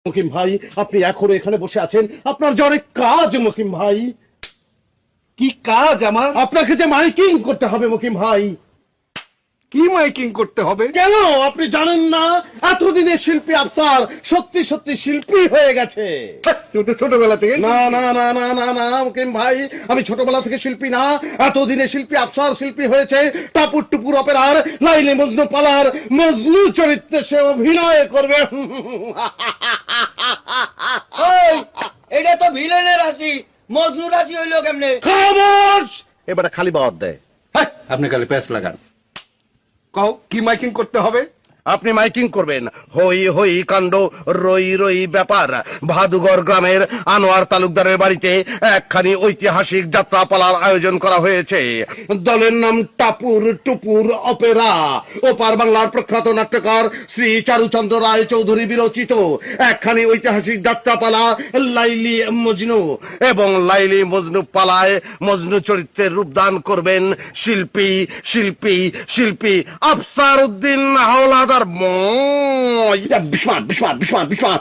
মকিম ভাই, আপনি এখনো এখানে বসে আছেন, আপনার যে অনেক কাজ মকিম ভাই। কি কাজ আমার? আপনাকে যে মাইকিং করতে হবে মকিম ভাই। কি মাইকিং করতে হবে? কেন আপনি জানেন না? এতদিনের শিল্পী আফসার সত্যি সত্যি শিল্পী হয়ে গেছে। তুই তো ছোটবেলা থেকে। না না না না না না মকিম ভাই, আমি ছোটবেলা থেকে শিল্পী না, এতদিনে শিল্পী আফসার শিল্পী হয়েছে। টাপুর টুপুর অপেরার লাইলে মজনু পালার মজনু চরিত্রে সে অভিনয় করবে। ওই এটা তো ভিলেনের রাশি, মজনু রাশি হইলো কেমনে? খামোশ! এবারে খালি বাদ দেয়। হ্যাঁ, আপনি খালি প্যাচ লাগান। কও কি মাইকিং করতে হবে? আপনি মাইকিং করবেন, হই হই কাণ্ড, রই রই ব্যাপার। ভাদুগর গ্রামের আনোয়ার তালুকদারের বাড়িতে একখানি ঐতিহাসিক যাত্রাপালার আয়োজন করা হয়েছে। দলের নাম টাপুর টুপুর অপেরা। ওপার বাংলার প্রখ্যাত নাট্যকার শ্রী চারুচন্দ্র রায় চৌধুরী বিরচিত একখানি ঐতিহাসিক যাত্রাপালা লাইলি মজনু। এবং লাইলি মজনু পালায় মজনু চরিত্রের রূপদান করবেন শিল্পী শিল্পী শিল্পী আফসার উদ্দিন হাওলাদার। বিস্মাত বিস্মাত বিস্মাত বিস্মাত।